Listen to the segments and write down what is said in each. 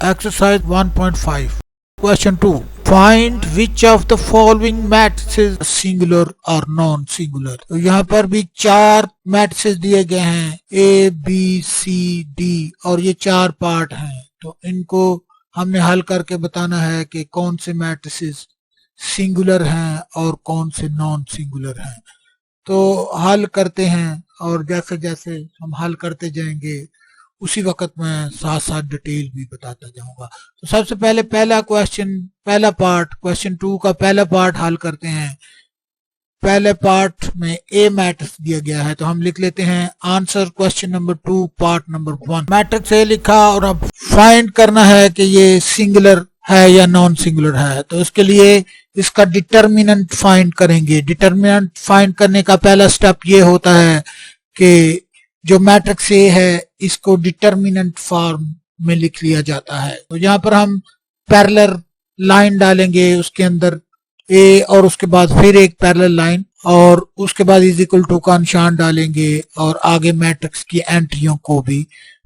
Exercise 1.5. Question 2. Find which of the following matrices singular or non-singular. तो यहाँ पर भी 4 मैट्रिसेस दिए गए हैं A, B, C, D और ये 4 पार्ट हैं। तो इनको हमने हल करके बताना है कि कौन से मैट्रिसेस सिंगुलर हैं और कौन से नॉन सिंगुलर हैं। तो हल करते हैं और जैसे जैसे हम हल करते जाएंगे उसी वक्त मैं साथ साथ डिटेल भी बताता जाऊंगा। तो सबसे पहले पहला पार्ट क्वेश्चन 2 का पहला पार्ट हल करते हैं। पहले पार्ट में ए मैट्रिक्स दिया गया है तो हम लिख लेते हैं answer question number 2 part number 1। Matrix A लिखा और अब फाइंड करना है कि ये सिंगुलर है या नॉन सिंगुलर है। तो इसके लिए इसका डिटर्मिनेंट फाइंड करेंगे। डिटर्मिनेंट फाइंड करने का पहला स्टेप ये होता है कि जो मैट्रिक्स ए है इसको डिटर्मिनेंट फॉर्म में लिख लिया जाता है। तो यहाँ पर हम पैरेलल लाइन डालेंगे, उसके अंदर ए और उसके बाद फिर एक पैरेलल लाइन और उसके बाद इज इक्वल टू का निशान डालेंगे और आगे मैट्रिक्स की एंट्रियों को भी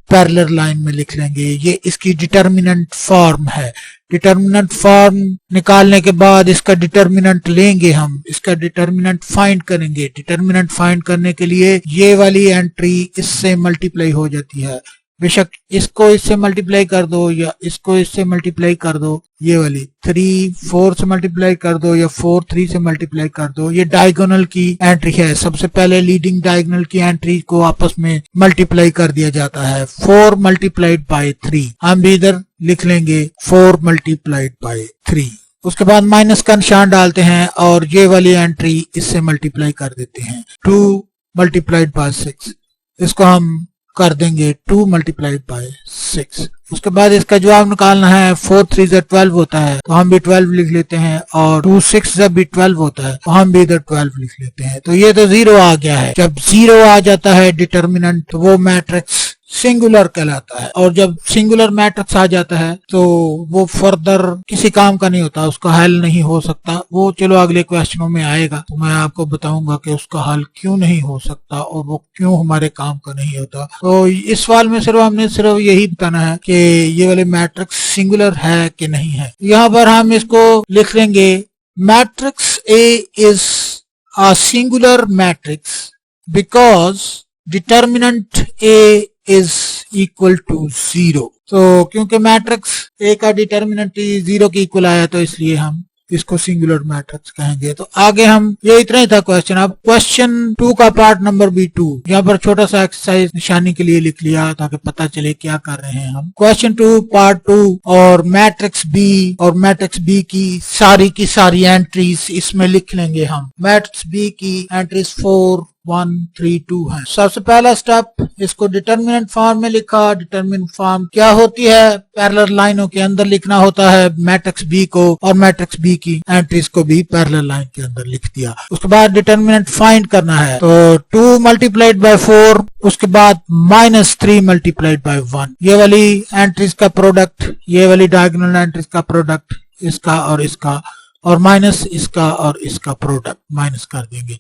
पैरेलल लाइन में लिख लेंगे। ये इसकी डिटर्मिनेंट फॉर्म है। डिटर्मिनेंट फॉर्म निकालने के बाद इसका डिटर्मिनेंट लेंगे, हम इसका डिटर्मिनेंट फाइंड करेंगे। डिटर्मिनेंट फाइंड करने के लिए ये वाली एंट्री इससे मल्टीप्लाई हो जाती है। बेशक इसको इससे मल्टीप्लाई कर दो या इसको इससे मल्टीप्लाई कर दो, ये वाली 3 4 से मल्टीप्लाई कर दो या 4 3 से मल्टीप्लाई कर दो। ये डायगोनल की एंट्री है। सबसे पहले लीडिंग डायगोनल की एंट्री को आपस में मल्टीप्लाई कर दिया जाता है। 4 मल्टीप्लाइड बाय 3 हम भी इधर लिख लेंगे 4 मल्टीप्लाइड बाय 3। उसके बाद माइनस का निशान डालते हैं और ये वाली एंट्री इससे मल्टीप्लाई कर देते हैं 2 मल्टीप्लाइड बाय 6। इसको हम कर देंगे 2 मल्टीप्लाइड बाय 6। उसके बाद इसका जवाब निकालना है। 4 3 से 12 होता है तो हम भी 12 लिख लेते हैं और 2 6 से भी 12 होता है तो हम भी इधर 12 लिख लेते हैं। तो ये तो 0 आ गया है। जब 0 आ जाता है डिटर्मिनेंट तो वो मैट्रिक्स सिंगुलर कहलाता है और जब सिंगुलर मैट्रिक्स आ जाता है तो वो फर्दर किसी काम का नहीं होता, उसका हल नहीं हो सकता। वो चलो अगले क्वेश्चनों में आएगा तो मैं आपको बताऊंगा कि उसका हल क्यों नहीं हो सकता और वो क्यों हमारे काम का नहीं होता। तो इस सवाल में हमने सिर्फ यही बताना है कि ये वाले मैट्रिक्स सिंगुलर है कि नहीं है। यहाँ पर हम इसको लिख लेंगे matrix A is a singular matrix because determinant A is equal to 0। तो क्योंकि मैट्रिक्स ए का डिटर्मिनेंट 0 के इक्वल आया तो इसलिए हम इसको सिंगुलर मैट्रिक्स कहेंगे। तो आगे हम ये इतना ही था क्वेश्चन। अब क्वेश्चन 2 का पार्ट नंबर B2 यहाँ पर छोटा सा एक्सरसाइज निशानी के लिए लिख लिया ताकि पता चले क्या कर रहे हैं हम। क्वेश्चन 2 पार्ट 2 और मैट्रिक्स बी की सारी एंट्रीज इसमें लिख लेंगे हम। मैट्रिक्स बी की एंट्रीज 4 1 3 2 है। सबसे पहला स्टेप इसको डिटर्मिनेंट फॉर्म में लिखा। डिटर्मिनेंट फॉर्म क्या होती है? पैरेलल लाइनों के अंदर लिखना होता है मैट्रिक्स बी को और मैट्रिक्स बी की एंट्रीज को भी पैरेलल लाइन के अंदर लिख दिया। उसके बाद डिटर्मिनेंट फाइंड करना है तो 2 मल्टीप्लाइड बाय 4 उसके बाद -3 मल्टीप्लाइड बाय 1 ये वाली एंट्रीज का प्रोडक्ट, ये वाली डायगोनल एंट्रीज का प्रोडक्ट इसका और इसका और माइनस इसका और इसका प्रोडक्ट माइनस कर देंगे।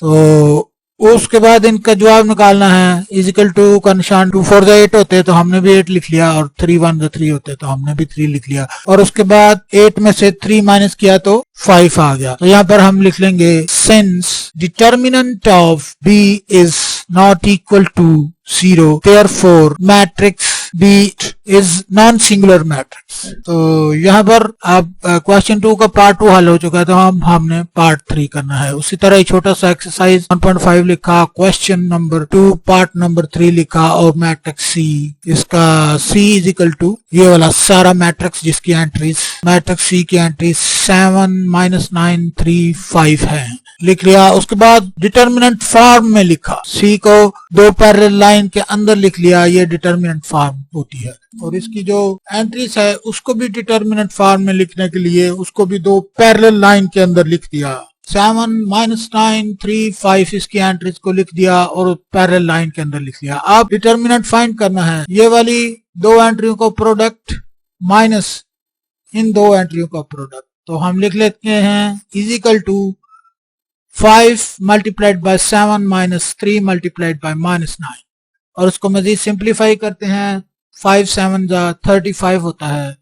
तो उसके बाद इनका जवाब निकालना है। इजिकल टू का निशान 2 4 8 होते तो हमने भी 8 लिख लिया और 3 1 3 होते तो हमने भी 3 लिख लिया और उसके बाद 8 में से 3 माइनस किया तो 5 आ गया। तो यहाँ पर हम लिख लेंगे since determinant of B is not equal to 0 therefore matrix B is non singular matrix. तो यहाँ पर अब क्वेश्चन 2 का पार्ट 2 हल हो चुका है तो हमने पार्ट 3 करना है। उसी तरह छोटा सा एक्सरसाइज 1.5 लिखा, क्वेश्चन नंबर 2 पार्ट नंबर 3 लिखा और मैट्रिक्स सी, इसका सी इज इक्वल टू ये वाला सारा मैट्रिक्स जिसकी एंट्रीज मैट्रिक्स सी की एंट्री 7 -9 3 5 है लिख लिया। उसके बाद डिटर्मिनेंट फॉर्म में लिखा, सी को 2 पैरेलल लाइन के अंदर लिख लिया, ये डिटर्मिनेंट फॉर्म होती है। और इसकी जो एंट्रीज है उसको भी डिटर्मिनेंट फॉर्म में लिखने के लिए उसको भी 2 पैरेलल लाइन के अंदर लिख दिया। 7 -9 3 5 इसकी एंट्रीज को लिख दिया और पैरेलल लाइन के अंदर लिख लिया। अब डिटर्मिनेंट फाइंड करना है। ये वाली 2 एंट्रियों का प्रोडक्ट माइनस इन 2 एंट्रियों का प्रोडक्ट, तो हम लिख लेते हैं equal to 5 multiplied by 7 -3 multiplied by -9 और उसको मजीद सिंप्लीफाई करते हैं। 5 7 35 होता है,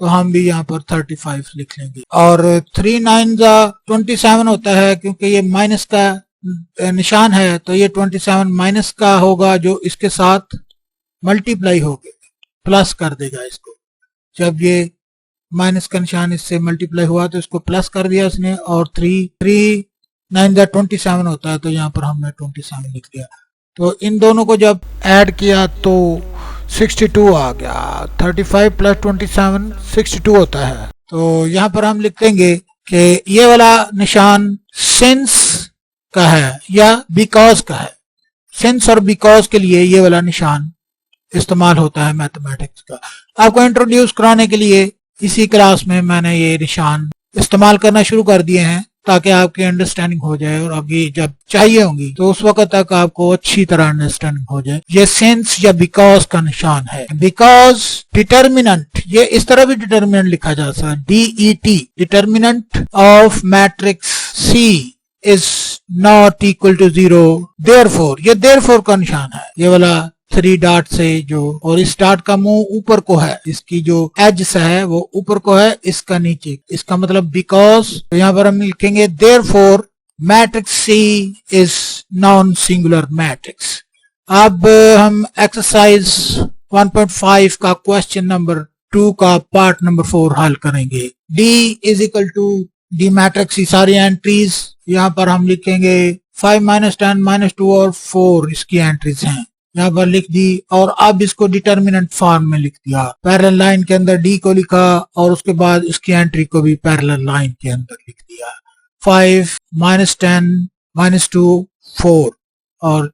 तो हम भी यहाँ पर 35 लिख लेंगे। और 3 9 27 होता है, क्योंकि ये माइनस का निशान है तो ये 27 माइनस का होगा, जो इसके साथ मल्टीप्लाई हो गया, प्लस कर देगा इसको। जब ये माइनस का निशान इससे मल्टीप्लाई हुआ तो इसको प्लस कर दिया इसने। और 3 9 27 होता है, तो यहाँ पर हमने 27 लिख दिया। तो इन दोनों को जब ऐड किया तो 62 आ गया। 35 प्लस 27 62 होता है। तो यहाँ पर हम लिख देंगे कि ये वाला निशान सिंस का है या बिकॉज का है। सिंस और बिकॉज के लिए ये वाला निशान इस्तेमाल होता है मैथमेटिक्स का। आपको इंट्रोड्यूस कराने के लिए इसी क्लास में मैंने ये निशान इस्तेमाल करना शुरू कर दिए हैं, ताकि आपकी अंडरस्टैंडिंग हो जाए, और अभी जब चाहिए होंगी तो उस वक्त तक आपको अच्छी तरह अंडरस्टैंडिंग हो जाए। ये सिंस या बिकॉज का निशान है। बिकॉज डिटर्मिनेंट, ये इस तरह भी डिटर्मिनेंट लिखा जा सकता है, DET, determinant of matrix C is not equal to 0, therefore, ये देयरफॉर का निशान है, ये वाला 3 डॉट से जो, और इस डॉट का मुंह ऊपर को है, इसकी जो एज है वो ऊपर को है, इसका नीचे, इसका मतलब बिकॉज। तो यहाँ पर हम लिखेंगे therefore matrix C is non singular matrix. अब हम एक्सरसाइज 1.5 का क्वेश्चन नंबर 2 का पार्ट नंबर 4 हल करेंगे। D is equal to D matrix की सारी एंट्रीज यहाँ पर हम लिखेंगे 5 -10 -2 और 4 इसकी एंट्रीज हैं, यहाँ पर लिख दी। और अब इसको डिटर्मिनेंट फॉर्म में लिख दिया। पैरेलल लाइन के अंदर D को लिखा और उसके बाद इसकी एंट्री को भी पैरेलल लाइन के अंदर लिख दिया। 5 -10 -2 4। और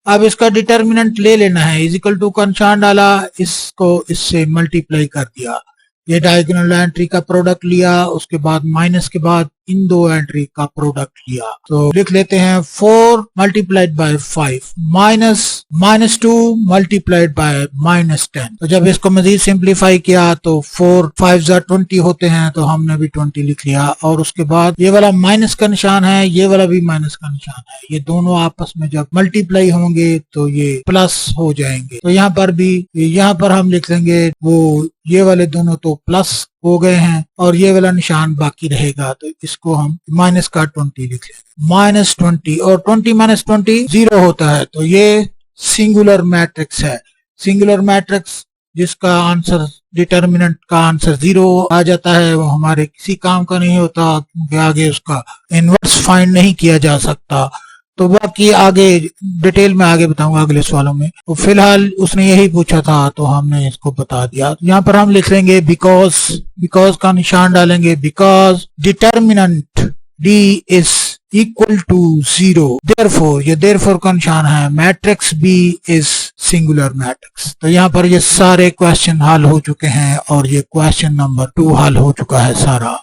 अब इसका डिटर्मिनेंट ले लेना है, इज इक्वल टू का निशान डाला, इसको इससे मल्टीप्लाई कर दिया। ये डायगोनल एंट्री का प्रोडक्ट लिया, उसके बाद माइनस के बाद इन दो एंट्री का प्रोडक्ट लिया। तो लिख लेते हैं 4 मल्टीप्लाइड बाय 5 -2 मल्टीप्लाइड बाय -10। तो जब इसको मजीद सिंप्लीफाई किया तो 4 5 20 होते हैं, तो हमने भी 20 लिख लिया। और उसके बाद ये वाला माइनस का निशान है, ये वाला भी माइनस का निशान है, ये दोनों आपस में जब मल्टीप्लाई होंगे तो ये प्लस हो जाएंगे। तो यहाँ पर भी, यहाँ पर हम लिख लेंगे वो ये वाले दोनों तो प्लस हो गए हैं और ये वाला निशान बाकी रहेगा, तो इसको हम माइनस का 20 लिख लेंगे। -20 और 20 -20 0 होता है, तो ये सिंगुलर मैट्रिक्स है। सिंगुलर मैट्रिक्स जिसका आंसर, डिटर्मिनेंट का आंसर 0 आ जाता है, वो हमारे किसी काम का नहीं होता, क्योंकि आगे उसका इनवर्स फाइंड नहीं किया जा सकता। तो बाकी आगे डिटेल में आगे बताऊंगा अगले सवालों में। तो फिलहाल उसने यही पूछा था तो हमने इसको बता दिया। यहाँ पर हम लिख लेंगे बिकॉज का निशान डालेंगे, because determinant D is equal to 0, therefore, ये देयरफॉर का निशान है, matrix B is singular matrix. तो यहाँ पर ये सारे क्वेश्चन हल हो चुके हैं और ये क्वेश्चन नंबर 2 हल हो चुका है सारा।